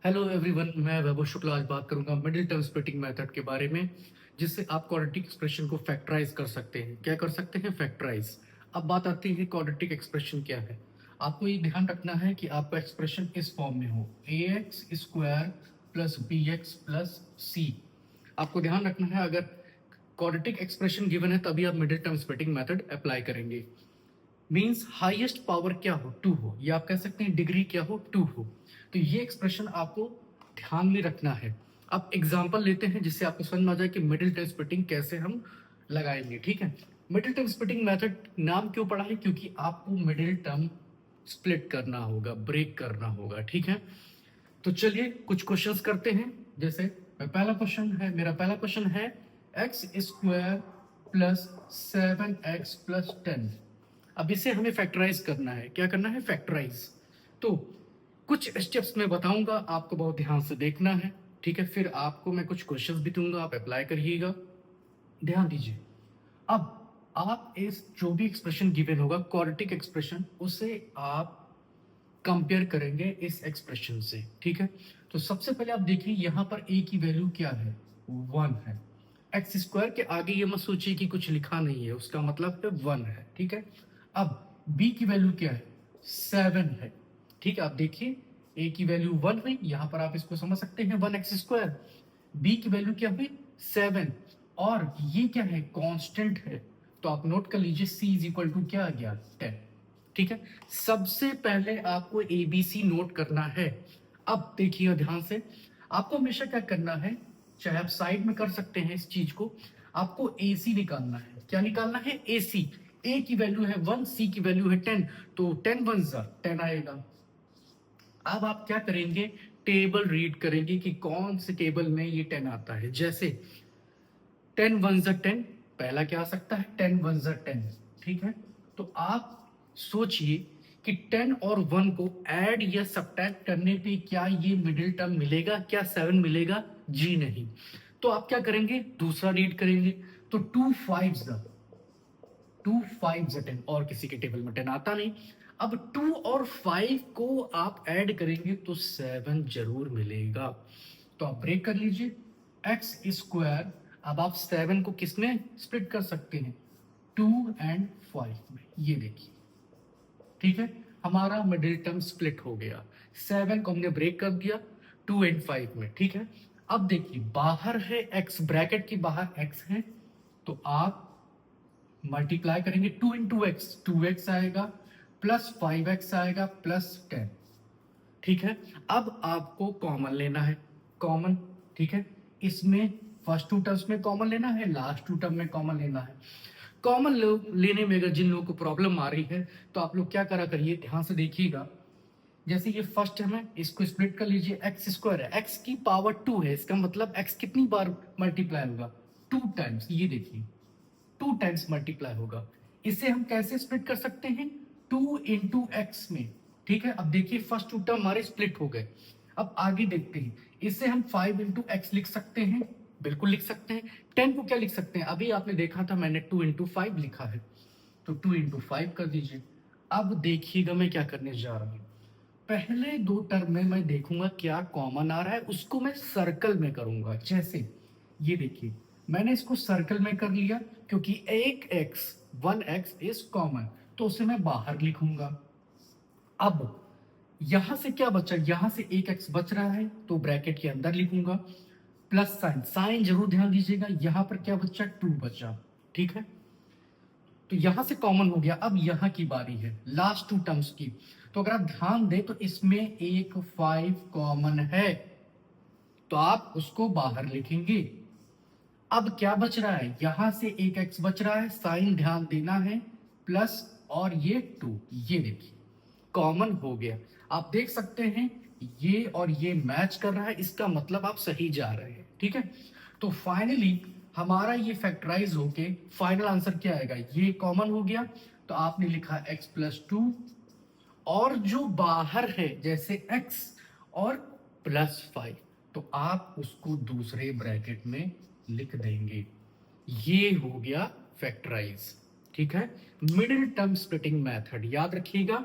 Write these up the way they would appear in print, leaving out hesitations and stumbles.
Hello everyone, मैं वैभव शुक्ला आज बात करूंगा मिडिल टर्म स्प्लिटिंग मेथड के बारे में, जिससे आप क्वाड्रेटिक एक्सप्रेशन को फैक्टराइज कर सकते हैं। क्या कर सकते हैं? फैक्टराइज। अब बात आती है क्वाड्रेटिक एक्सप्रेशन क्या है। आपको ये ध्यान रखना है कि आपका एक्सप्रेशन इस फॉर्म में हो, A X square plus B X plus C. आपको ध्यान रखना है, अगर क्वाड्रेटिक एक्सप्रेशन गिवन है तभी आप middle term splitting method apply करेंगे। मीन्स हाईएस्ट पावर क्या हो, टू हो, या आप कह सकते हैं डिग्री क्या हो, टू हो। तो ये एक्सप्रेशन आपको ध्यान में रखना है। अब एग्जांपल लेते हैं जिससे आपको समझ में आ जाए कि मिडिल टर्म स्प्लिटिंग कैसे हम लगाएंगे। ठीक है, मिडिल टर्म स्प्लिटिंग मेथड नाम क्यों पड़ा है? क्योंकि आपको मिडिल टर्म स्प्लिट करना होगा, ब्रेक करना होगा। ठीक है, तो चलिए कुछ क्वेश्चंस करते हैं। जैसे मेरा पहला क्वेश्चन है एक्स स्क्वायर प्लस 7x+10। अब इसे हमें फैक्टराइज करना है। क्या करना है? फैक्टराइज। तो कुछ स्टेप्स मैं बताऊंगा, आपको बहुत ध्यान से देखना है। ठीक है, फिर आपको मैं कुछ क्वेश्चंस भी दूंगा, आप अप्लाई करिएगा। ध्यान दीजिए। अब आप इस जो भी एक्सप्रेशन गिवन होगा क्वाड्रेटिक एक्सप्रेशन, उसे आप कंपेयर करेंगे इस एक्सप्रेशन से। ठीक है, तो सबसे पहले आप देखिए यहाँ पर ए की वैल्यू क्या है, 1 है। एक्स स्क्वायर के आगे ये मत सोचिए कि कुछ लिखा नहीं है, उसका मतलब है 1 है। ठीक है, अब बी की वैल्यू क्या है, 7 है। ठीक है, आप देखिए ए की वैल्यू 1 हुई, यहां पर आप इसको समझ सकते हैं 1x²। बी की वैल्यू क्या हुई, 7। और ये क्या है, कांस्टेंट है। तो आप नोट कर लीजिए c इज इक्वल टू क्या आ गया, 10। ठीक है, सबसे पहले आपको एबीसी नोट करना है। अब देखिए ध्यान से, आपको हमेशा क्या करना है, चाहे आप साइड में कर सकते हैं इस चीज को, आपको एसी निकालना है। क्या निकालना है? एसी। ए की वैल्यू है 1, सी की वैल्यू है 10, तो 10 1 10 आएगा। अब आप क्या करेंगे, टेबल रीड करेंगे कि कौन से टेबल में ये 10 आता है। जैसे 10 1 10, पहला क्या आ सकता है, 10 1 10। ठीक है, तो आप सोचिए कि 10 और 1 को ऐड या सब्ट्रैक्ट करने पे क्या ये मिडिल टर्म मिलेगा, क्या 7 मिलेगा? जी नहीं। तो आप क्या करेंगे, दूसरा रीड करेंगे। तो 2 5 10, और किसी के टेबल में 10 आता नहीं। अब 2 और 5 को आप ऐड करेंगे तो 7 जरूर मिलेगा। तो आप ब्रेक कर लीजिए, एक्स स्क्वायर। अब आप 7 को किस में स्प्लिट कर सकते हैं, 2 और 5 में। ये देखिए, ठीक है, हमारा मिडिल टर्म स्प्लिट हो गया। 7 को हमने ब्रेक कर दिया 2 और 5 में। ठीक है, अब देखिए बाहर है x, ब्रैकेट के बाहर x है, तो आप मल्टीप्लाई करेंगे 2 इंटू एक्स, 2x आएगा, प्लस 5x आएगा, प्लस 10। ठीक है, अब आपको कॉमन लेना है, कॉमन। ठीक है, इसमें फर्स्ट टू टर्म्स में कॉमन लेना है, लास्ट टू टर्म में कॉमन लेना है। कॉमन लेने में अगर जिन लोगों को प्रॉब्लम आ रही है तो आप लोग क्या करा करिए, ध्यान से देखिएगा। जैसे ये फर्स्ट टर्म है, इसको स्प्लिट कर लीजिए, एक्स स्क्वायर है, एक्स की पावर 2 है, इसका मतलब एक्स कितनी बार मल्टीप्लाई होगा, 2 टाइम्स। ये देखिए 2 टाइम्स मल्टीप्लाई होगा। इसे हम कैसे स्प्लिट कर सकते हैं, 2 इंटू एक्स में। ठीक है, अब देखिए फर्स्ट टू टर्म हमारे स्प्लिट हो गए। अब आगे देखते हैं, इसे हम 5 इंटू एक्स लिख सकते हैं, बिल्कुल लिख सकते हैं। 10 को क्या लिख सकते हैं, अभी आपने देखा था मैंने 2 इंटू 5 लिखा है, तो 2 इंटू 5 कर दीजिए। अब देखिएगा मैं क्या करने जा रहा हूं, पहले दो टर्म में मैं देखूंगा क्या कॉमन आ रहा है, उसको मैं सर्कल में करूंगा। जैसे ये देखिए, मैंने इसको सर्कल में कर लिया, क्योंकि एक x 1x इज कॉमन, तो उसे मैं बाहर लिखूंगा। अब यहां से क्या बचा, यहां से एक x बच रहा है, तो ब्रैकेट के अंदर लिखूंगा, प्लस साइन, साइन जरूर ध्यान दीजिएगा। यहां पर क्या बचा, 2 बचा। ठीक है, तो यहां से कॉमन हो गया। अब यहां की बारी है लास्ट टू टर्म्स की। तो अगर आप ध्यान दें तो इसमें एक 5 कॉमन है, तो आप उसको बाहर लिखेंगे। अब क्या बच रहा है, यहां से एक x बच रहा है, साइन ध्यान देना है, प्लस और ये 2। ये देखिए कॉमन हो गया। आप देख सकते हैं ये और ये मैच कर रहा है, इसका मतलब आप सही जा रहे हैं। ठीक है, तो फाइनली हमारा ये फैक्टराइज होके फाइनल आंसर क्या आएगा, ये कॉमन हो गया, तो आपने लिखा x+2, और जो बाहर है जैसे x और +5, तो आप उसको दूसरे ब्रैकेट में लिख देंगे। ये हो गया फैक्टराइज। ठीक है, मिडिल टर्म स्प्लिटिंग मेथड याद रखिएगा।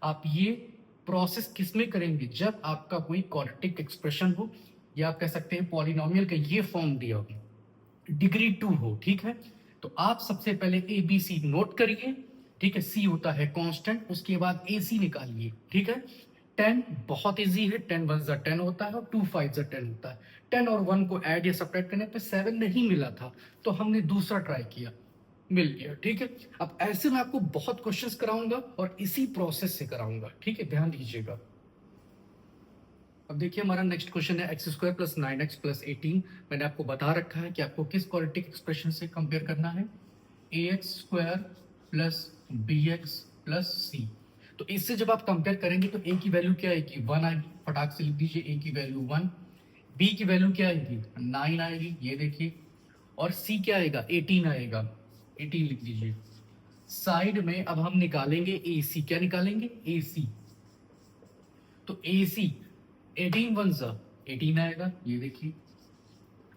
आप ये प्रोसेस किसमें करेंगे, जब आपका कोई क्वाड्रेटिक एक्सप्रेशन हो या आप कह सकते हैं पॉलिनोमियल का ये फॉर्म दिया हो, डिग्री 2 हो, ठीक है। तो आप सबसे पहले ए बी सी नोट करिए, ठीक है। सी होता है कांस्टेंट, उसके बाद ए सी निकालिए, ठीक है। 10 बहुत इजी है, 10 वन जा 10 होता है और 2 5 जा 10 होता है। 10 और 1 को ऐड या सब्ट्रैक्ट करने पे 7 नहीं मिला था, तो हमने दूसरा ट्राई किया, मिल गया, ठीक है। अब ऐसे मैं आपको बहुत क्वेश्चंस कराऊंगा और इसी प्रोसेस से कराऊंगा, ठीक है, ध्यान दीजिएगा। अब देखिए हमारा नेक्स्ट क्वेश्चन है x square plus 9x plus 18। मैंने आपको बता रखा है कि आपको किस क्वाड्रेटिक एक्सप्रेशन से कंपेयर करना है, ax square plus bx plus c। तो इससे जब आप कंपेयर करेंगे तो a की वैल्यू क्या आएगी, 1 आएगी, फटाक से लिख दीजिए a की वैल्यू 1, b की वैल्यू क्या आएगी, 9 आएगी, ये देखिए, और c क्या आएगा, 18 आएगा, 18 लिख दीजिए। साइड में अब हम निकालेंगे ac, क्या निकालेंगे, ac। तो ac 18 वन सा 18 आएगा, ये देखिए।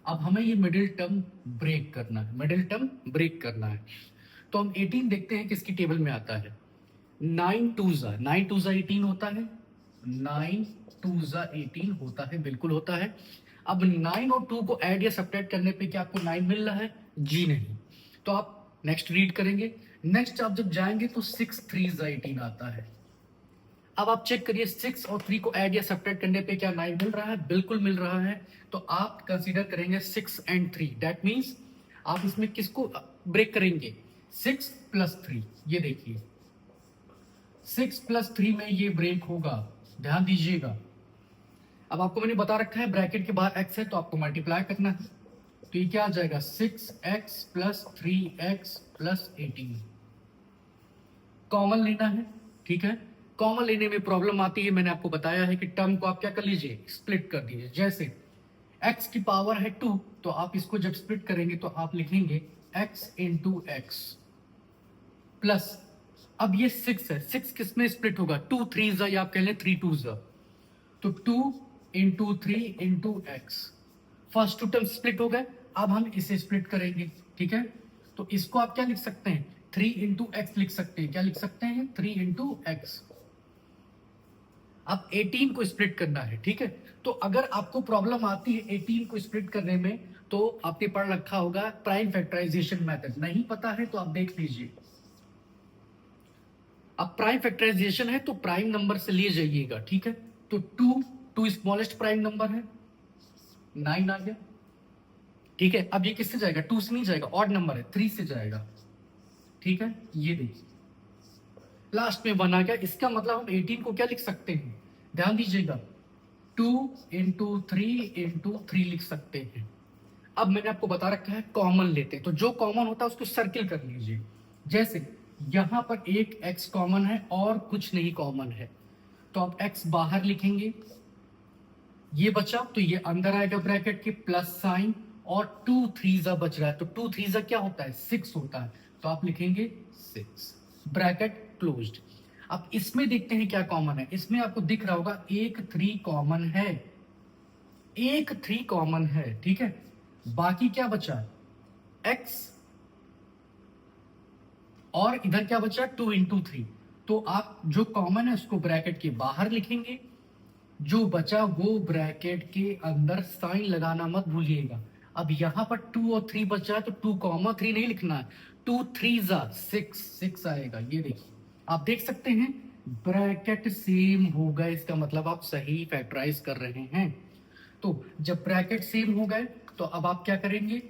अब हमें ये मिडिल टर्म ब्रेक करना है, मिडिल टर्म ब्रेक करना है। तो हम 18 देखते हैं किसकी टेबल में आता है, 9 टू ज़ा 18 होता है, 9 टू ज़ा 18 होता है, बिल्कुल होता है। अब 9 और 2 को ऐड या सब्ट्रैक्ट करने पे क्या आपको 9 मिल रहा है, जी नहीं। तो आप नेक्स्ट रीड करेंगे, नेक्स्ट आप जब जाएंगे तो 6 3 ज़ा 18 आता है। अब आप चेक करिए 6 और 3 को ऐड या सब्ट्रैक्ट करने पे क्या 9 मिल रहा है, बिल्कुल मिल रहा है। तो आप कंसीडर करेंगे 6 एंड 3, दैट मीन्स आप इसमें किसको ब्रेक करेंगे, 6 प्लस 3, ये देखिए 6 प्लस 3 में ये ब्रेक होगा, ध्यान दीजिएगा। अब आपको मैंने बता रखा है ब्रैकेट के बाहर x है तो आपको मल्टीप्लाई करना है, तो ये क्या आ जाएगा 6x plus 3x plus 18, common लेना है, ठीक है। कॉमन लेने में प्रॉब्लम आती है, मैंने आपको बताया है कि टर्म को आप क्या कर लीजिए, स्प्लिट कर दीजिए। जैसे x की पावर है 2, तो आप इसको जब स्प्लिट करेंगे तो आप लिखेंगे x इंटू एक्स प्लस, अब ये 6 है, 6 किस में स्प्लिट होगा, 2 3 जा, या आप कह लें 3 2 जा, तो 2 into 3 into X, first two term split हो गए। अब हम इसे स्प्लिट करेंगे, ठीक है। तो इसको आप क्या लिख सकते हैं, 3 इंटू एक्स लिख सकते हैं, क्या लिख सकते हैं, 3 इंटू एक्स। अब 18 को स्प्लिट करना है, ठीक है। तो अगर आपको प्रॉब्लम आती है 18 को स्प्लिट करने में, तो आपने पढ़ रखा होगा प्राइम फैक्टराइजेशन मेथड, नहीं पता है तो आप देख लीजिए। अब प्राइम फैक्टराइजेशन है तो प्राइम नंबर से लिए जाइएगा, ठीक है। तो 2 स्मॉलेस्ट प्राइम नंबर है, 9 आ गया, ठीक है। अब ये किससे जाएगा, 2 से नहीं जाएगा, ऑड नंबर है, 3 से जाएगा, ठीक है। ये देखिए लास्ट में 1 आ गया, इसका मतलब हम 18 को क्या लिख सकते हैं, ध्यान दीजिएगा, 2 इंटू 3 इंटू 3 लिख सकते हैं। अब मैंने आपको बता रखा है कॉमन लेते हैं, तो जो कॉमन होता है उसको सर्किल कर लीजिए। जैसे यहां पर एक x कॉमन है और कुछ नहीं कॉमन है, तो आप x बाहर लिखेंगे, ये बचा तो ये अंदर आएगा ब्रैकेट के प्लस साइन, और 2 3 जा बच रहा है, तो 2 3 जा क्या होता है, 6 होता है, तो आप लिखेंगे 6, ब्रैकेट क्लोज्ड। अब इसमें देखते हैं क्या कॉमन है, इसमें आपको दिख रहा होगा एक 3 कॉमन है, एक 3 कॉमन है, ठीक है। बाकी क्या बचा, x, और इधर क्या बचा 2 इंटू 3, तो आप जो कॉमन है उसको ब्रैकेट के बाहर लिखेंगे, जो बचा वो ब्रैकेट के अंदर साइन लगाना मत भूलिएगा। अब यहां पर 2 और 3 बचा है तो 2 कॉमा 3 नहीं लिखना है, 2 3 जा 6 आएगा, ये देखिए आप देख सकते हैं ब्रैकेट सेम होगा, इसका मतलब आप सही फैक्टराइज कर रहे हैं। तो जब ब्रैकेट सेम हो गए तो अब आप क्या करेंगे,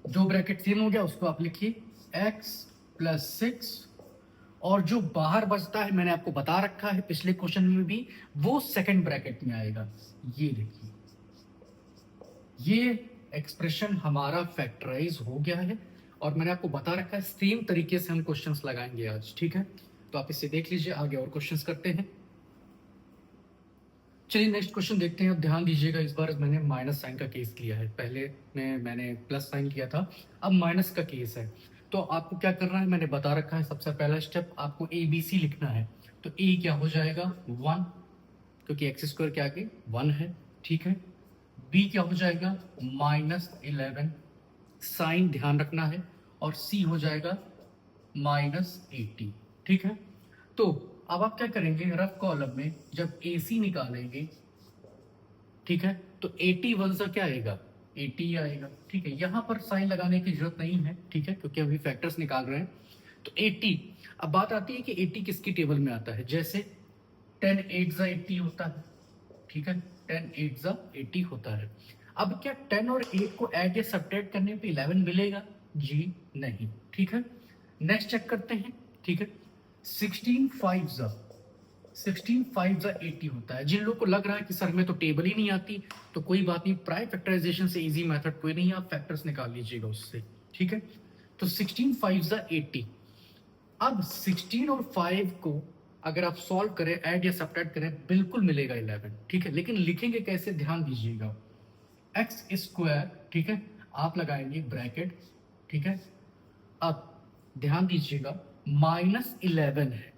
जो ब्रैकेट सेम हो गया उसको आप लिखिए x प्लस 6, और जो बाहर बचता है मैंने आपको बता रखा है पिछले क्वेश्चन में भी, वो सेकंड ब्रैकेट में आएगा। ये देखिए ये एक्सप्रेशन हमारा फैक्टराइज हो गया है, और मैंने आपको बता रखा है सेम तरीके से हम क्वेश्चंस लगाएंगे आज, ठीक है। तो आप इसे देख लीजिए, आगे और क्वेश्चंस करते हैं। चलिए नेक्स्ट क्वेश्चन देखते हैं। अब ध्यान दीजिएगा, इस बार मैंने माइनस साइन का केस लिया है, पहले में मैंने प्लस साइन किया था, अब माइनस का केस है। तो आपको क्या करना है, मैंने बता रखा है सबसे पहला स्टेप आपको ए बी सी लिखना है। तो ए क्या हो जाएगा 1, क्योंकि एक्स स्क्वायर के आगे 1 है, ठीक है। बी क्या हो जाएगा -11, साइन ध्यान रखना है, और सी हो जाएगा -80, ठीक है। तो अब आप क्या करेंगे, रफ कॉलम में जब AC निकालेंगे, ठीक है, तो 81 से क्या आएगा, 80 आएगा। ठीक है, यहाँ पर साइन लगाने की जरूरत नहीं है, ठीक है, क्योंकि अभी फैक्टर्स निकाल रहे हैं। तो 80, अब बात आती है कि 80 किसकी टेबल में आता है, जैसे 10 8 जा 80 होता है, ठीक है, 10 8 जा 80 होता है। अब क्या 10 और 8 को ऐड या सब्ट्रैक्ट करने पे 11 मिलेगा, जी नहीं। ठीक है, नेक्स्ट चेक करते हैं, ठीक है, 16 5 जा 80 होता है। जिन लोगों को लग रहा है कि सर में तो टेबल ही नहीं आती, तो कोई बात नहीं, प्राइम फैक्टराइजेशन से इजी मेथड कोई नहीं, आप फैक्टर्स निकाल लीजिएगा उससे। ठीक है, तो 16 5 80। अब 16 और 5 को अगर आप सॉल्व करें, ऐड या सब्ट्रैक्ट करें, बिल्कुल मिलेगा 11। ठीक है, लेकिन लिखेंगे कैसे, ध्यान दीजिएगा, एक्स स्क्वायर, ठीक है, आप लगाएंगे ब्रैकेट, ठीक है, अब ध्यान दीजिएगा -11 है।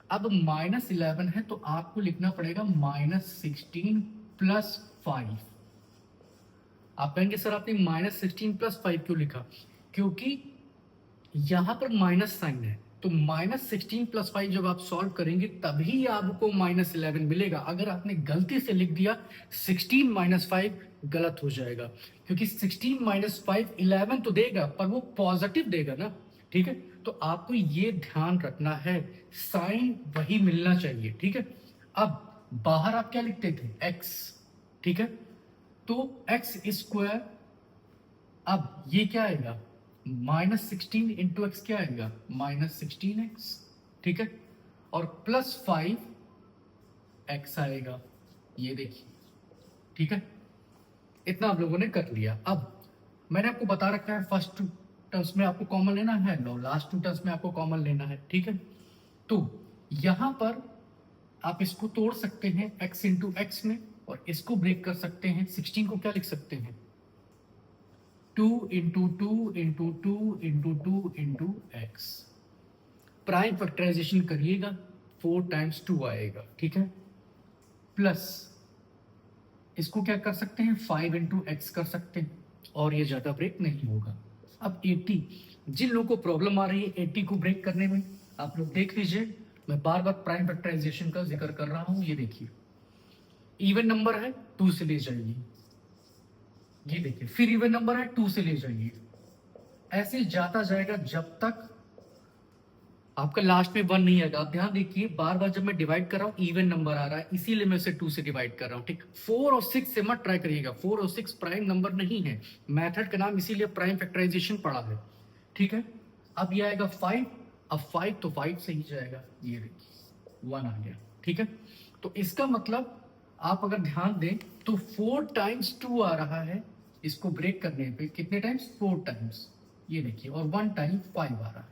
अब -11 है तो आपको लिखना पड़ेगा -16 + 5। आप कहेंगे सर आपने -16 + 5 क्यों लिखा, क्योंकि यहां पर माइनस साइन है, तो -16 + 5 जब आप सॉल्व करेंगे तभी आपको -11 मिलेगा। अगर आपने गलती से लिख दिया 16 - 5, गलत हो जाएगा, क्योंकि 16 - 5 11 तो देगा, पर वो पॉजिटिव देगा ना। ठीक है, तो आपको ये ध्यान रखना है, साइन वही मिलना चाहिए। ठीक है, अब बाहर आप क्या लिखते थे, x, ठीक है, तो x², अब ये क्या आएगा, -16 × x क्या आएगा, -16x, ठीक है, और +5 x आएगा, ये देखिए। ठीक है, इतना आप लोगों ने कर लिया। अब मैंने आपको बता रखा है फर्स्ट 2 टर्म्स में आपको कॉमन लेना है, नो लास्ट 2 टर्म्स में आपको कॉमन लेना है। ठीक है, तो यहां पर आप इसको तोड़ सकते हैं x × x में, और इसको ब्रेक कर सकते हैं। 16 को क्या लिख सकते हैं, 2 × 2 × 2 × 2 × x। प्राइम फैक्टराइजेशन करिएगा, 4 × 2 आएगा, ठीक है, प्लस इसको क्या कर सकते हैं, 5 × x कर सकते हैं, और ये ज्यादा ब्रेक नहीं होगा। अब 80, जिन लोगों को प्रॉब्लम आ रही है 80 को ब्रेक करने में, आप लोग देख लीजिए, मैं बार बार प्राइम फैक्टराइजेशन का जिक्र कर रहा हूं। ये देखिए, इवन नंबर है 2 से ले जाइए, ये देखिए, फिर इवन नंबर है 2 से ले जाइए, ऐसे जाता जाएगा जब तक आपका लास्ट में 1 नहीं आएगा। आप ध्यान देखिए, बार बार जब मैं डिवाइड कर रहा हूं इवन नंबर आ रहा है, इसीलिए मैं इसे 2 से डिवाइड कर रहा हूं। ठीक, 4 और 6 से मत ट्राई करिएगा, 4 और 6 प्राइम नंबर नहीं है, मेथड का नाम इसीलिए प्राइम फैक्टराइजेशन पड़ा है। ठीक है, अब ये आएगा 5, अब 5 तो 5 से ही जाएगा, ये देखिए 1 आ गया। ठीक है, तो इसका मतलब आप अगर ध्यान दें तो 4 × 2 आ रहा है, इसको ब्रेक करने पे कितने टाइम्स, 4 टाइम्स, ये देखिए, और 1 × 5 आ रहा है।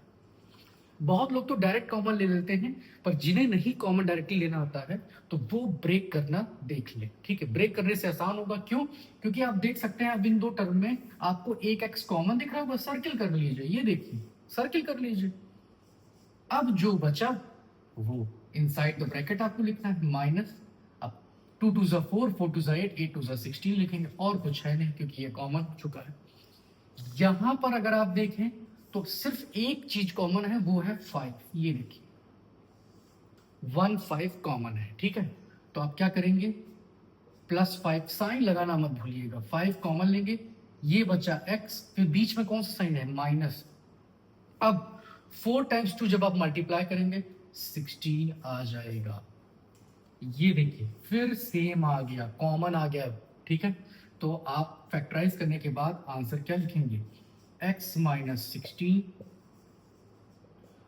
बहुत लोग तो डायरेक्ट कॉमन ले लेते हैं, पर जिन्हें नहीं कॉमन डायरेक्टली लेना होता है तो वो ब्रेक करना देख ले। ठीक है, ब्रेक करने से आसान होगा, क्यों, क्योंकि आप देख सकते हैं अब इन 2 टर्म में आपको एक x कॉमन दिख रहा है, बस सर्किल कर लीजिए, ये देखिए सर्किल कर लीजिए। अब जो बचा वो इनसाइड द ब्रैकेट आपको लिखना है, माइनस, अब 2 × 2 = 4, 4 × 2 = 8, 8 × 2 = 16 लिखेंगे, और कुछ है नहीं क्योंकि ये कॉमन हो चुका है। यहां पर अगर आप देखें तो सिर्फ एक चीज कॉमन है, वो है 5, ये देखिए 1 5 कॉमन है। ठीक है, तो आप क्या करेंगे, +5, साइन लगाना मत भूलिएगा, 5 कॉमन लेंगे, ये बचा x, फिर बीच में कौन सा साइन है, माइनस। अब 4 × 2 जब आप मल्टीप्लाई करेंगे 16 आ जाएगा, ये देखिए फिर सेम आ गया, कॉमन आ गया। ठीक है, तो आप फैक्टराइज करने के बाद आंसर क्या लिखेंगे, x - 16,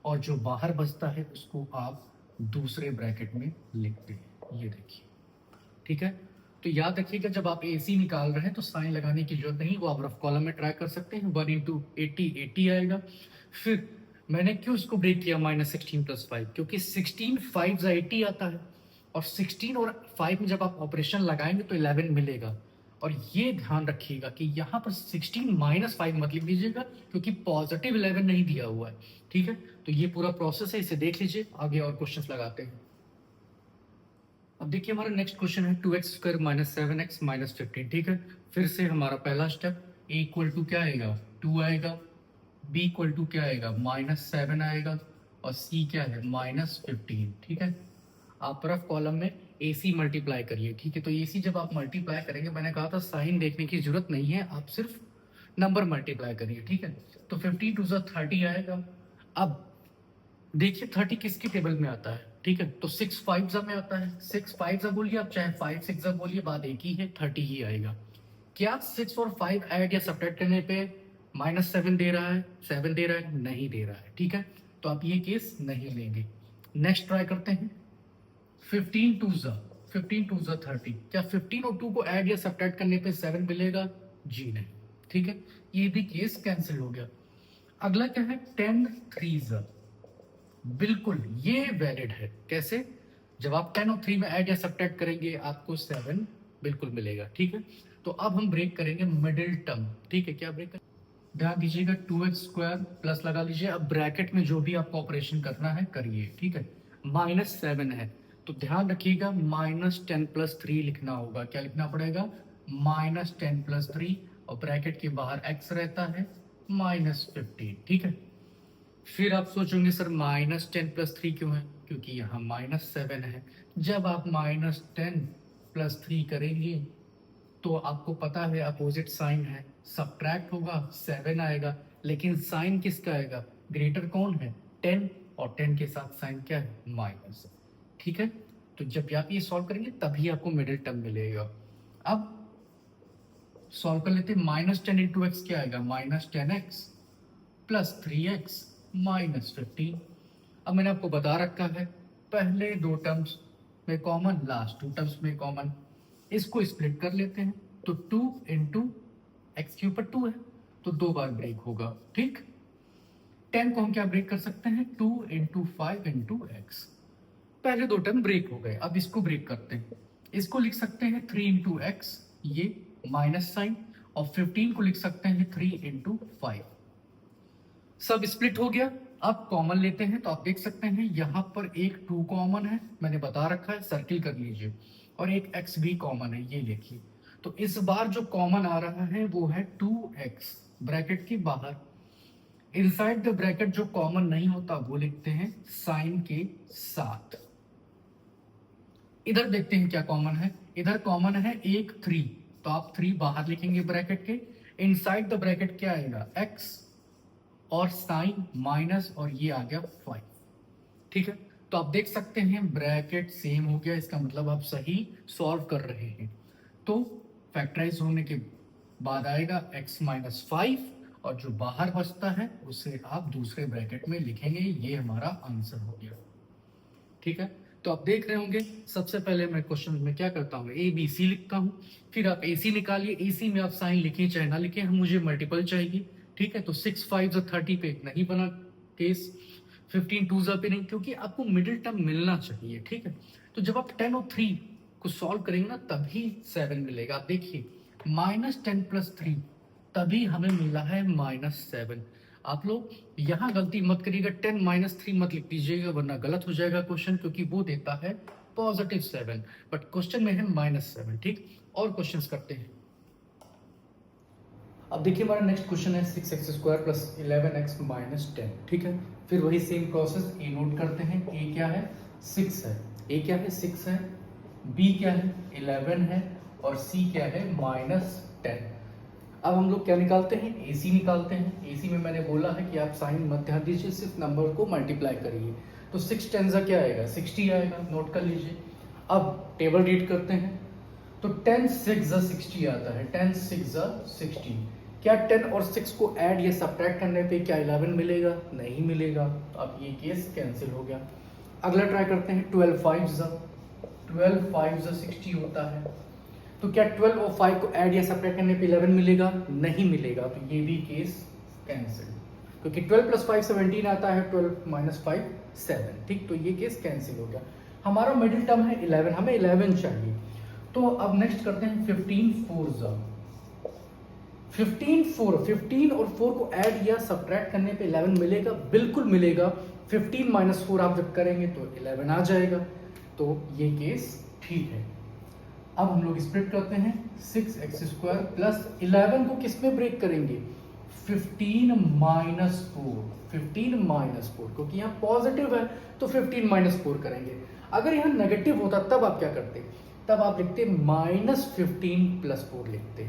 और जो बाहर बचता है उसको आप दूसरे ब्रैकेट में लिखते हैं, ये देखिए। ठीक है, तो याद रखिएगा जब आप AC निकाल रहे हैं तो साइन लगाने की जरूरत नहीं, वो आप रफ कॉलम में ट्राई कर सकते हैं। 1 × 80 80 आएगा। फिर मैंने क्यों इसको ब्रेक किया -16 + 5, क्योंकि 16 5 × 80 आता है, और 16 और 5 में जब आप ऑपरेशन लगाएंगे तो 11 मिलेगा। और ये ध्यान रखिएगा कि यहाँ पर 16 - 5 मत लिख दीजिएगा, क्योंकि पॉजिटिव 11 नहीं दिया हुआ है। ठीक है, तो ये पूरा प्रोसेस है, इसे देख लीजिए, आगे और क्वेश्चंस लगाते हैं। अब देखिए हमारा नेक्स्ट क्वेश्चन है 2x² - 7x - 15। ठीक है, फिर से हमारा पहला स्टेप, a = क्या आएगा, 2 आएगा, b = क्या आएगा, -7 आएगा, और सी क्या है -15, ठीक है। आप रफ कॉलम में AC मल्टीप्लाई करिए, ठीक है। तो AC जब आप मल्टीप्लाई करेंगे, मैंने कहा था साइन देखने की जरूरत नहीं है, आप सिर्फ नंबर मल्टीप्लाई करिए, ठीक है। तो 15 टू 30 आएगा। अब देखिए 30 किसके टेबल में आता है, ठीक है। तो 6 5 में आता है, 6 5 बोलिए आप, चाहे 5 6 बोलिए, बात एक ही है, 30 ही आएगा। क्या 6 और 5 ऐड या सब्ट्रैक्ट करने पे -7 दे रहा है, 7 दे रहा है? नहीं दे रहा है, ठीक है। तो आप ये केस नहीं लेंगे। नेक्स्ट ट्राई करते हैं। 15 टू 30। क्या 15 और 2 को ऐड या सब्ट्रैक्ट करने पे 7 मिलेगा? जी नहीं, ठीक है। ये भी केस कैंसिल हो गया। अगला क्या है? 10 3 बिल्कुल ये वैलिड है। कैसे? जब आप 10 और 3 में ऐड या सब्ट्रैक्ट करेंगे आपको 7 बिल्कुल मिलेगा, ठीक है। तो अब हम ब्रेक करेंगे मिडिल टर्म, ठीक है। क्या ब्रेक? ध्यान दीजिएगा 2x² प्लस लगा लीजिए। अब ब्रैकेट में जो भी आपको ऑपरेशन करना है करिए, ठीक है। -7 है तो ध्यान रखिएगा -10 + 3 लिखना होगा। क्या लिखना पड़ेगा? -10 + 3 और ब्रैकेट के बाहर x रहता है -15, ठीक है। फिर आप सोचोगे सर -10 + 3 क्यों है? क्योंकि यहाँ -7 है। जब आप -10 + 3 करेंगे तो आपको पता है अपोजिट साइन है, सब्ट्रैक्ट होगा 7 आएगा, लेकिन साइन किसका आएगा? ग्रेटर कौन है? 10, और 10 के साथ साइन क्या है? माइनस, ठीक है। तो जब आप ये सॉल्व करेंगे तभी आपको मिडिल टर्म मिलेगा। अब सॉल्व कर लेते हैं। -10 × x क्या आएगा? -10x + 3x -15। अब मैंने आपको बता रखा है पहले 2 टर्म्स में कॉमन, लास्ट 2 टर्म्स में कॉमन। इसको स्प्लिट कर लेते हैं तो 2 × x के ऊपर 2 है तो 2 बार ब्रेक होगा, ठीक। 10 को हम क्या ब्रेक कर सकते हैं? 2 × 5 × x। पहले 2 टर्म ब्रेक हो गए। अब इसको ब्रेक करते हैं। इसको लिख सकते हैं 3 × x, ये माइनस साइन, और 15 को लिख सकते हैं 3 × 5। सब स्प्लिट हो गया। अब कॉमन लेते हैं तो आप देख सकते हैं यहाँ पर एक 2 कॉमन है, मैंने बता रखा है, सर्किल कर लीजिए, और एक x भी कॉमन है, ये देखिए। तो इस बार जो कॉमन आ रहा है वो है 2x ब्रैकेट के बाहर। इनसाइड द ब्रैकेट जो कॉमन नहीं होता वो लिखते हैं साइन के साथ। इधर देखते हैं क्या कॉमन है। इधर कॉमन है एक 3, तो आप 3 बाहर लिखेंगे ब्रैकेट के। इनसाइड द ब्रैकेट क्या आएगा? x और साइन माइनस, और ये आ गया 5, ठीक है। तो आप देख सकते हैं ब्रैकेट सेम हो गया, इसका मतलब आप सही सॉल्व कर रहे हैं। तो फैक्टराइज होने के बाद आएगा x - 5, और जो बाहर बचता है उसे आप दूसरे ब्रैकेट में लिखेंगे। ये हमारा आंसर हो गया, ठीक है। तो आप देख रहे होंगे सबसे पहले मैं क्वेश्चन में क्या करता हूँ, ABC लिखता हूँ, फिर आप AC निकालिए। AC में आप साइन लिखिए चाहे ना लिखिए, मुझे मल्टीपल चाहिए, ठीक है। तो 6 5 30 पे नहीं बना केस, 15 2 पे नहीं, क्योंकि आपको मिडिल टर्म मिलना चाहिए, ठीक है। तो जब आप 10 और 3 को सॉल्व करेंगे ना तभी 7 मिलेगा। आप देखिए -10 + 3 तभी हमें मिला है -7। आप लोग यहाँ गलती मत करिएगा, 10 - 3 मत लिख दीजिएगा वरना गलत हो जाएगा क्वेश्चन, क्योंकि वो देता है +7, बट क्वेश्चन में है -7, ठीक। और क्वेश्चंस करते हैं। अब देखिए हमारा नेक्स्ट क्वेश्चन है 6x² + 11x - 10, ठीक है। फिर वही सेम प्रोसेस, ए नोट करते हैं। ए क्या है? 6 है। ए क्या है? 6 है। बी क्या है? 11 है। और सी क्या है? -10। अब हम लोग क्या निकालते हैं? AC निकालते हैं। AC में मैंने बोला है कि आप साइन मत ध्यान दीजिए, सिर्फ नंबर को मल्टीप्लाई करिए। तो 6 10 क्या आएगा? 60 आएगा, नोट कर लीजिए। अब टेबल रीड करते हैं तो 10 6 60 आता है, 10 6 60। क्या 10 और 6 को ऐड या सब्ट्रैक्ट करने पे क्या 11 मिलेगा? नहीं मिलेगा। तो अब ये केस कैंसिल हो गया। अगला ट्राई करते हैं। 12 5 60 होता है। तो क्या 12 और 5 को ऐड या सब्ट्रैक्ट करने पे 11 मिलेगा? नहीं मिलेगा। तो ये भी केस कैंसिल, क्योंकि 12 + 5 17 आता है, 12 - 5 7, ठीक। तो ये केस कैंसिल हो गया। हमारा मिडिल टर्म है 11, हमें 11 चाहिए। तो अब नेक्स्ट करते हैं 15 15 और 4 को ऐड या सब्ट्रैक्ट करने पे 11 मिलेगा? बिल्कुल मिलेगा। 15 - 4 आप जब करेंगे तो 11 आ जाएगा। तो ये केस ठीक है। अब हम लोग स्प्लिट करते हैं। 6x² + 11 को किस में ब्रेक करेंगे? 15 माइनस 4, क्योंकि यहाँ पॉजिटिव है तो 15 माइनस 4 करेंगे। अगर यहाँ नेगेटिव होता तब आप क्या करते, तब आप लिखते -15 प्लस 4 लिखते।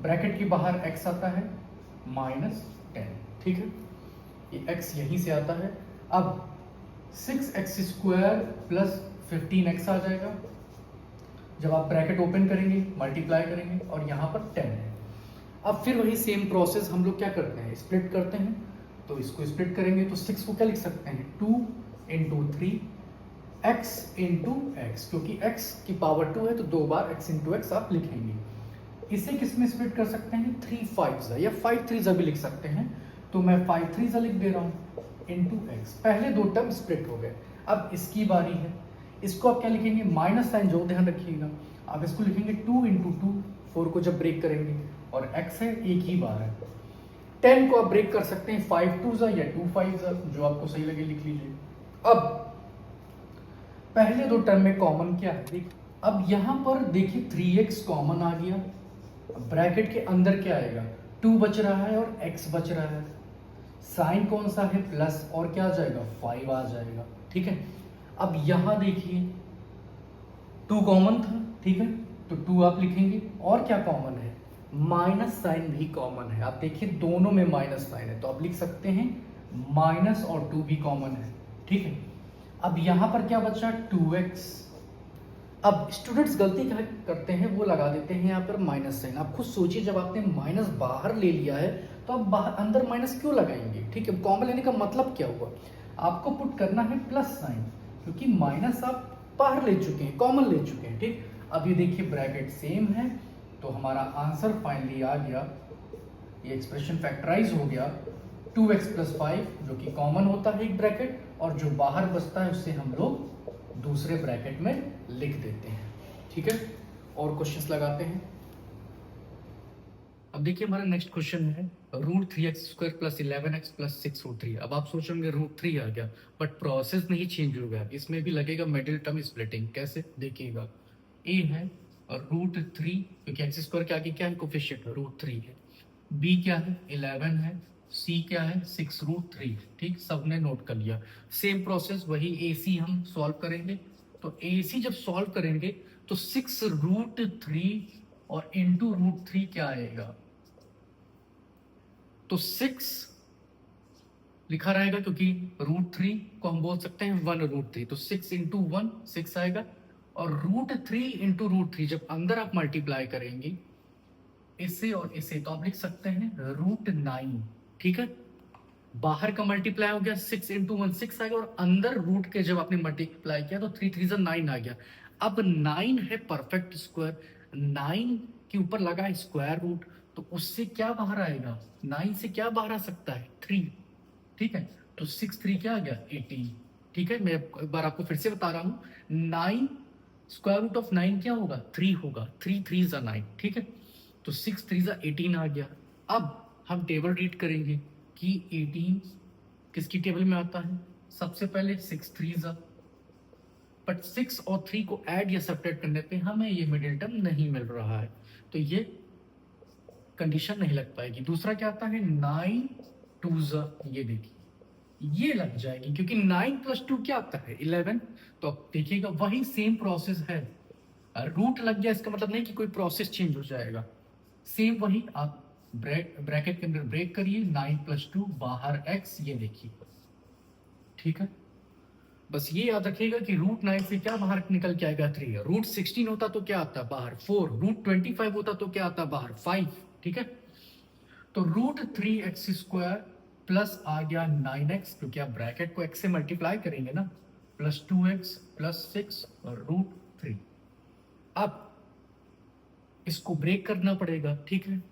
ब्रैकेट के बाहर x आता है -10, ठीक है, ये x यहीं से आता है। अब 6x² प्लस 15x आ जाएगा। जब आप ब्रैकेट ओपन करेंगे मल्टीप्लाई करेंगे और यहाँ पर 10 है। अब फिर वही सेम प्रोसेस हम लोग क्या करते हैं, स्प्लिट करते हैं। तो इसको स्प्लिट करेंगे तो 6 को क्या लिख सकते हैं, 2 इंटू 3 x इंटू एक्स, क्योंकि x की पावर 2 है तो 2 बार x इंटू एक्स आप लिखेंगे। इसे किस में स्प्लिट कर सकते हैं, 3 5 या 5 3 भी लिख सकते हैं। तो मैं 5 3 लिख दे रहा हूँ इंटू एक्स। पहले दो टर्म स्प्लिट हो गए। अब इसकी बारी है, इसको आप क्या लिखेंगे, माइनस साइन जो ध्यान रखिएगा। आप इसको लिखेंगे 2 इंटू 2, 4 को जब ब्रेक करेंगे, और x है एक ही बार है। 10 को आप ब्रेक कर सकते हैं 5 2 या 2 5, जो आपको सही लगे लिख लीजिए। अब पहले दो टर्म में कॉमन क्या है, अब यहां पर देखिए 3x कॉमन आ गया। ब्रैकेट के अंदर क्या आएगा, 2 बच रहा है और x बच रहा है। साइन कौन सा है, प्लस, और क्या आ जाएगा, 5 आ जाएगा, ठीक है। अब यहां देखिए 2 कॉमन था, ठीक है, तो 2 आप लिखेंगे। और क्या कॉमन है, माइनस साइन भी कॉमन है। आप देखिए दोनों में माइनस साइन है तो आप लिख सकते हैं माइनस, और 2 भी कॉमन है, ठीक है। अब यहां पर क्या बचा, 2x। अब स्टूडेंट्स गलती क्या करते हैं, वो लगा देते हैं यहाँ पर माइनस साइन। आप खुद सोचिए, जब आपने माइनस बाहर ले लिया है तो आप बाहर अंदर माइनस क्यों लगाएंगे, ठीक है। कॉमन लेने का मतलब क्या हुआ, आपको पुट करना है प्लस साइन, क्योंकि माइनस आप बाहर ले चुके हैं, कॉमन ले चुके हैं, ठीक। अब ये देखिए ब्रैकेट सेम है तो हमारा आंसर फाइनली आ गया, ये एक्सप्रेशन फैक्टराइज हो गया 2x + 5, जो कि कॉमन होता है एक ब्रैकेट, और जो बाहर बचता है उससे हम लोग दूसरे ब्रैकेट में लिख देते हैं, ठीक है। और क्वेश्चंस लगाते हैं। अब देखिए हमारा नेक्स्ट क्वेश्चन है √3x² + 11x + 6√3। अब आप सोचेंगे √3 आ गया, बट प्रोसेस नहीं चेंज हो गया, इसमें भी लगेगा मिडिल टर्म स्प्लिटिंग। कैसे देखिएगा, a है और √3, क्योंकि x² के आगे क्या है, कोफिशिएंट √3 है। b क्या है, 11 है। c क्या है, 6√3, ठीक, सबने नोट कर लिया। सेम प्रोसेस वही ac हम सॉल्व करेंगे। तो ac जब सॉल्व करेंगे तो 6√3 और इंटू √3 क्या आएगा, तो 6 लिखा रहेगा, क्योंकि √3 को हम बोल सकते हैं 1√3, तो 6 इंटू 1 6 आएगा। और √3 इंटू √3 जब अंदर आप मल्टीप्लाई करेंगे इसे और इसे, तो आप लिख सकते हैं √9, ठीक है। बाहर का मल्टीप्लाई हो गया, 6 इंटू 1 6 आ गया, और अंदर रूट के जब आपने मल्टीप्लाई किया तो 3 3 9 आ गया। अब 9 है परफेक्ट स्क्वायर, 9 के ऊपर लगा है स्क्वायर रूट, तो उससे क्या बाहर आएगा, 9 से क्या बाहर आ सकता है, 3, ठीक है। तो 6 3 क्या आ गया, 18, ठीक है। मैं एक बार आपको फिर से बता रहा हूँ, 9 स्क्वायर रूट ऑफ 9 क्या होगा, 3 होगा, 3 3 9, ठीक है। तो 6 3 18 आ गया। अब हम टेबल रीड करेंगे कि 18 किसकी टेबल में आता है, सबसे पहले 6 3 बट 6 और 3 को ऐड या सब्ट्रैक्ट करने पे हमें ये मिडिल टर्म नहीं मिल रहा है, तो ये कंडीशन नहीं लग पाएगी। दूसरा क्या आता है, 9 2 ये देखिए ये लग जाएगी, क्योंकि 9 + 2 क्या आता है, 11। तो अब देखिएगा वही सेम प्रोसेस है, रूट लग गया इसका मतलब नहीं कि कोई प्रोसेस चेंज हो जाएगा, सेम वही। आप ब्रैकेट के अंदर ब्रेक करिए, 9 + 2 बाहर x, ये देखिए, ठीक है। बस ये याद रखिएगा कि √9 से क्या बाहर निकल के आएगा, 3। √16 होता तो क्या आता बाहर, 4। √25 होता तो क्या आता बाहर, 5, ठीक है। तो √3x² प्लस आ गया 9x, क्योंकि आप ब्रैकेट को x से मल्टीप्लाई करेंगे ना, प्लस 2x प्लस 6 और √3। अब इसको ब्रेक करना पड़ेगा, ठीक है।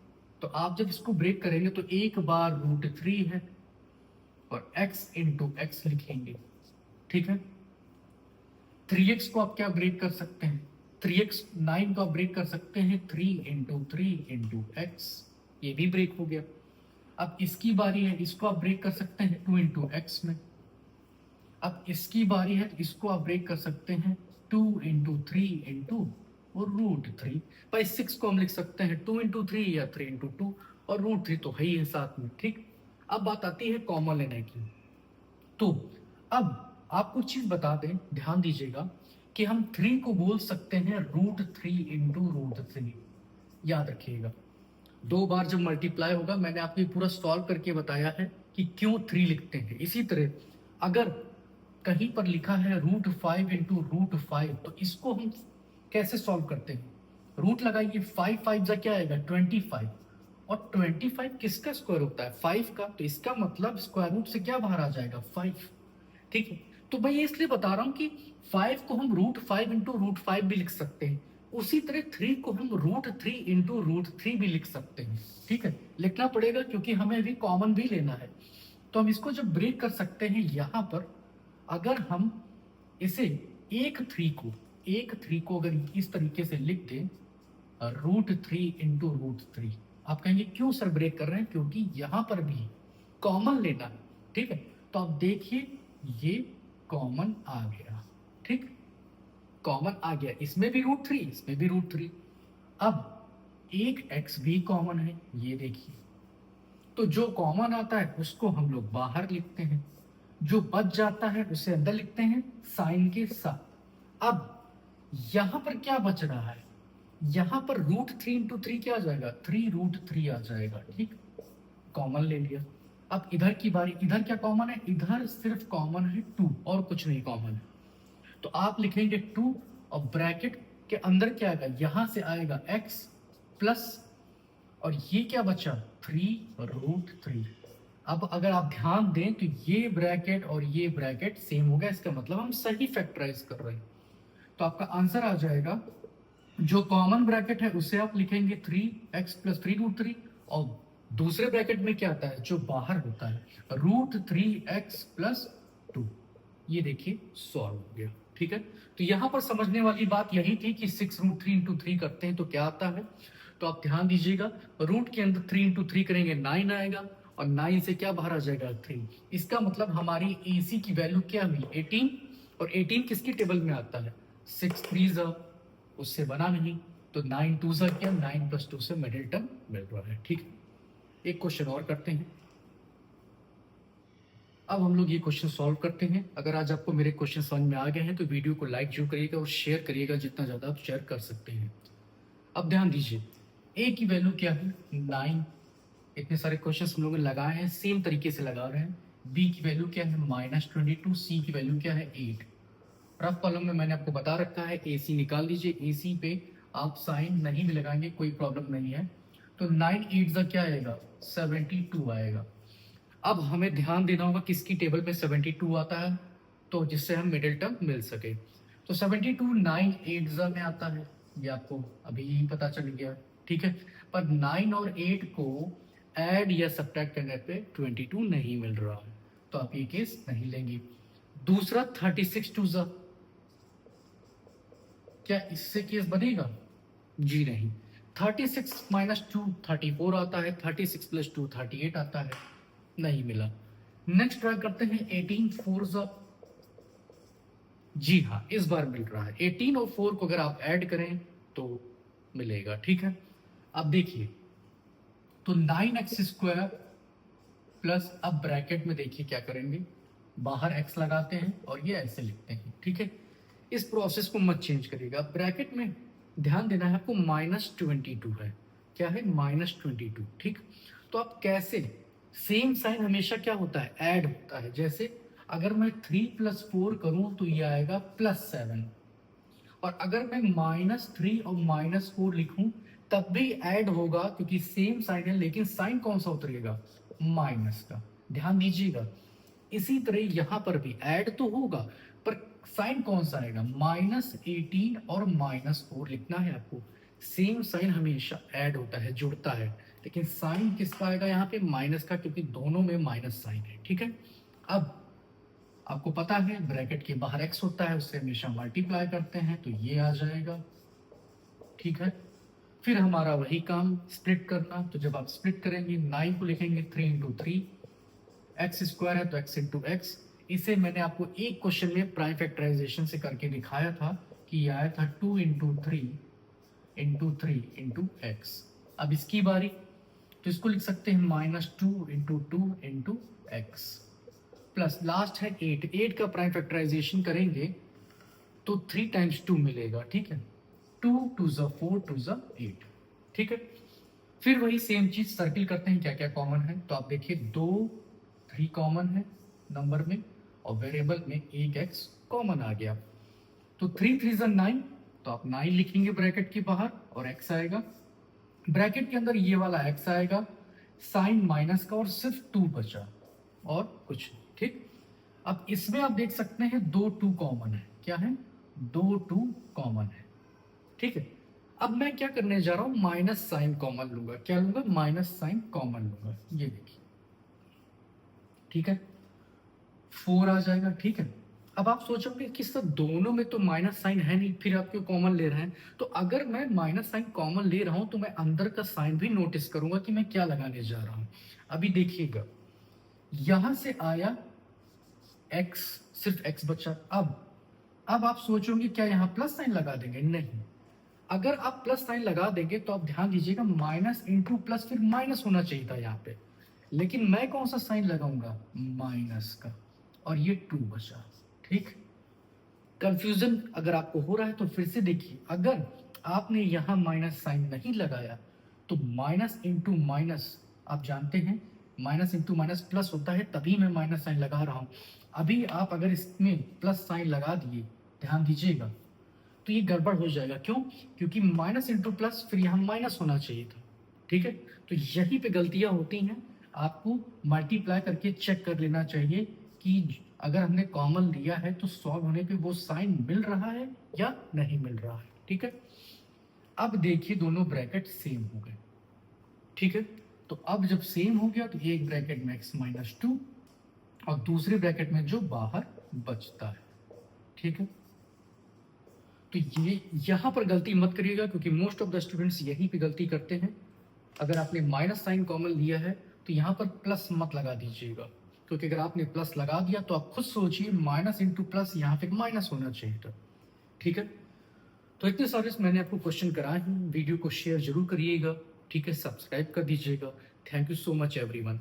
तो आप जब इसको ब्रेक करेंगे तो एक बार √3 है और x इंटू एक्स लिखेंगे, ठीक है। 3x को आप क्या ब्रेक कर सकते हैं, 3x 9 को आप ब्रेक कर सकते हैं 3 इंटू 3 इंटू एक्स, ये भी ब्रेक हो गया। अब इसकी बारी है, इसको आप ब्रेक कर सकते हैं 2 इंटू एक्स में। अब इसकी बारी है तो इसको आप ब्रेक कर सकते हैं 2 इंटू 3 इंटू और √3। भाई 6 को हम लिख सकते हैं 2 इंटू 3 या 3 इंटू 2, और √3 तो है ही है साथ में, ठीक। अब बात आती है कॉमन लेने की। तो अब आपको चीज बता दें, ध्यान दीजिएगा कि हम 3 को बोल सकते हैं √3 इंटू √3। याद रखिएगा, 2 बार जब मल्टीप्लाई होगा, मैंने आपको ये पूरा सॉल्व करके बताया है कि क्यों 3 लिखते हैं। इसी तरह अगर कहीं पर लिखा है √5 इंटू √5, तो इसको हम कैसे सॉल्व करते हैं? रूट लगाइए, 5 5 जा क्या आएगा 25, और 25 किसका स्क्वायर होता है? 5 का। तो इसका मतलब स्क्वायर रूट से क्या बाहर आ जाएगा? 5, ठीक है। तो मैं ये इसलिए बता रहा हूं कि 5 को हम √5 इंटू √5 भी लिख सकते हैं, उसी तरह 3 को हम √3 इंटू √3 भी लिख सकते हैं, ठीक है। लिखना पड़ेगा क्योंकि हमें अभी कॉमन भी लेना है। तो हम इसको जब ब्रेक कर सकते हैं यहां पर, अगर हम इसे एक 3 को अगर इस तरीके से लिख दें √3 इंटू √3, आप कहेंगे क्यों सर ब्रेक कर रहे हैं? क्योंकि यहां पर भी कॉमन लेना है, ठीक है। तो आप देखिए ये कॉमन आ गया, ठीक, कॉमन आ गया, इसमें भी √3, इसमें भी √3। अब एक x भी कॉमन है, ये देखिए। तो जो कॉमन आता है उसको हम लोग बाहर लिखते हैं, जो बच जाता है उसे अंदर लिखते हैं साइन के साथ। अब यहां पर क्या बच रहा है? यहां पर √3 इंटू 3 क्या आ जाएगा? 3√3 आ जाएगा, ठीक, कॉमन ले लिया। अब इधर की बारी, इधर क्या कॉमन है? इधर सिर्फ कॉमन है 2 और कुछ नहीं कॉमन है। तो आप लिखेंगे 2 और ब्रैकेट के अंदर क्या आएगा? यहां से आएगा x प्लस, और ये क्या बचा? 3√3। अब अगर आप ध्यान दें तो ये ब्रैकेट और ये ब्रैकेट सेम हो गया, इसका मतलब हम सही फैक्टराइज कर रहे हैं। तो आपका आंसर आ जाएगा, जो कॉमन ब्रैकेट है उसे आप लिखेंगे 3x प्लस 3√3, और दूसरे ब्रैकेट में क्या आता है जो बाहर होता है? √3x plus 2। ये देखिए सॉल्व हो गया, ठीक है। तो यहां पर समझने वाली बात यही थी कि 6√3 इंटू 3 करते हैं तो क्या आता है। तो आप ध्यान दीजिएगा, रूट के अंदर 3 इंटू 3 करेंगे 9 आएगा, और 9 से क्या बाहर आ जाएगा? 3। इसका मतलब हमारी AC की वैल्यू क्या हुई? 18, और 18 किसकी टेबल में आता है? 6 3 उससे बना नहीं, तो 9 2 क्या? 9 प्लस 2 से मिडिल टर्म मिल रहा है, ठीक है। एक क्वेश्चन और करते हैं। अब हम लोग ये क्वेश्चन सॉल्व करते हैं। अगर आज आपको मेरे क्वेश्चन समझ में आ गए हैं तो वीडियो को लाइक जरूर करिएगा और शेयर करिएगा, जितना ज़्यादा आप शेयर कर सकते हैं। अब ध्यान दीजिए, ए की वैल्यू क्या है? 9। इतने सारे क्वेश्चन हम लोगों ने लगाए हैं, सेम तरीके से लगा रहे हैं। बी की वैल्यू क्या है? -22। सी की वैल्यू क्या है? 8। रफ कॉलम में मैंने आपको बता रखा है, AC निकाल दीजिए। AC पे आप साइन नहीं भी लगाएंगे कोई प्रॉब्लम नहीं है। तो 9 8 क्या आएगा? 72 आएगा। अब हमें ध्यान देना होगा किसकी टेबल पे 72 आता है, तो जिससे हम मिडिल टर्म मिल सके। तो 72 9 8 में आता है, ये आपको अभी ही पता चल गया, ठीक है। पर 9 और 8 को ऐड या सब्ट्रैक्ट करने पे 22 नहीं मिल रहा है, तो आप ये केस नहीं लेंगे। दूसरा 36 2 क्या इससे केस बनेगा? जी नहीं। 36 -2 34 आता है, 36 + 2 38 आता है, नहीं मिला। नेक्स्ट ट्राई करते हैं 18 4 जी हाँ, इस बार मिल रहा है। 18 और 4 को अगर आप ऐड करें तो मिलेगा, ठीक है। अब देखिए, तो 9x² प्लस, अब ब्रैकेट में देखिए क्या करेंगे, बाहर x लगाते हैं और ये ऐसे लिखते हैं, ठीक है। इस प्रोसेस को मत चेंज करिएगा। ब्रैकेट में ध्यान देना है आपको, -22 है। क्या है? -22, ठीक। तो आप कैसे, सेम साइन हमेशा क्या होता है? ऐड होता है। जैसे अगर मैं 3 + 4 करूं तो ये आएगा +7, और अगर मैं -3 और -4 लिखूं तब भी ऐड होगा, क्योंकि सेम साइन है, लेकिन साइन कौन सा उतरेगा? माइनस का। ध्यान दीजिएगा, इसी तरह यहां पर भी ऐड तो होगा, पर साइन कौन सा आएगा? -18 और -4 लिखना है आपको। सेम साइन हमेशा ऐड होता है, जुड़ता है, लेकिन साइन किसका आएगा यहाँ पे? माइनस का, क्योंकि दोनों में माइनस साइन है, ठीक है। अब आपको पता है ब्रैकेट के बाहर x होता है, उससे हमेशा मल्टीप्लाई करते हैं, तो ये आ जाएगा, ठीक है। फिर हमारा वही काम स्प्लिट करना, तो जब आप स्प्लिट करेंगे 9 को लिखेंगे 3 × 3, x² है तो x × x। इसे मैंने आपको एक क्वेश्चन में प्राइम फैक्टराइजेशन से करके दिखाया था कि ये आया था 2 × 3 × 3 × x। अब इसकी बारी, तो इसको लिख सकते हैं -2 × 2 × x प्लस लास्ट है 8। 8 का प्राइम फैक्टराइजेशन करेंगे तो 3 × 2 मिलेगा, ठीक है। 2 2 ज़ा 4 2 ज़ा 8, ठीक है। फिर वही सेम चीज सर्किल करते हैं, क्या क्या कॉमन है। तो आप देखिए 2 3 कॉमन है नंबर में और वेरिएबल में एक x कॉमन आ गया। तो 3 3 ज़ा 9, तो आप 9 लिखेंगे ब्रैकेट के बाहर और x आएगा। ब्रैकेट के अंदर ये वाला x आएगा, साइन माइनस का और सिर्फ 2 बचा और कुछ नहीं, ठीक। अब इसमें आप देख सकते हैं 2 2 कॉमन है। क्या है? 2 2 कॉमन है, ठीक है। अब मैं क्या करने जा रहा हूं, माइनस साइन कॉमन लूंगा। क्या लूंगा? माइनस साइन कॉमन लूंगा। ये देखिए, ठीक है, 4 आ जाएगा, ठीक है। अब आप सोचोगे कि सर दोनों में तो माइनस साइन है नहीं, फिर आप क्यों कॉमन ले रहे हैं? तो अगर मैं माइनस साइन कॉमन ले रहा हूं तो मैं अंदर का साइन भी नोटिस करूंगा कि मैं क्या लगाने जा रहा हूं। अभी देखिएगा, यहां से आया x, सिर्फ x बचा। अब आप सोचोगे क्या यहां प्लस साइन लगा देंगे? नहीं। अगर आप प्लस साइन लगा देंगे तो आप ध्यान दीजिएगा, माइनस इंटू प्लस फिर माइनस होना चाहिए था यहाँ पे, लेकिन मैं कौन सा साइन लगाऊंगा? माइनस का, और ये 2 बचा, ठीक। कंफ्यूजन अगर आपको हो रहा है तो फिर से देखिए, अगर आपने यहाँ माइनस साइन नहीं लगाया तो माइनस इंटू माइनस, आप जानते हैं माइनस इंटू माइनस प्लस होता है, तभी मैं माइनस साइन लगा रहा हूँ। अभी आप अगर इसमें प्लस साइन लगा दिए, ध्यान दीजिएगा, तो ये गड़बड़ हो जाएगा। क्यों? क्योंकि माइनस इंटू प्लस फिर यहाँ माइनस होना चाहिए था, ठीक है। तो यहीं पे गलतियां होती हैं। आपको मल्टीप्लाई करके चेक कर लेना चाहिए कि अगर हमने कॉमन लिया है तो सॉल्व होने पे वो साइन मिल रहा है या नहीं मिल रहा है, ठीक है। अब देखिए दोनों ब्रैकेट सेम हो गए, ठीक है। तो अब जब सेम हो गया तो एक ब्रैकेट में x माइनस 2 और दूसरे ब्रैकेट में जो बाहर बचता है, ठीक है। तो ये यहां पर गलती मत करिएगा, क्योंकि मोस्ट ऑफ द स्टूडेंट्स यहीं पे गलती करते हैं। अगर आपने माइनस साइन कॉमन लिया है तो यहाँ पर प्लस मत लगा दीजिएगा, क्योंकि अगर आपने प्लस लगा दिया तो आप खुद सोचिए, माइनस इंटू प्लस यहाँ पे माइनस होना चाहिए था, ठीक है। तो इतने सारे मैंने आपको क्वेश्चन कराए हैं। वीडियो को शेयर जरूर करिएगा, ठीक है, सब्सक्राइब कर दीजिएगा। Thank you so much everyone.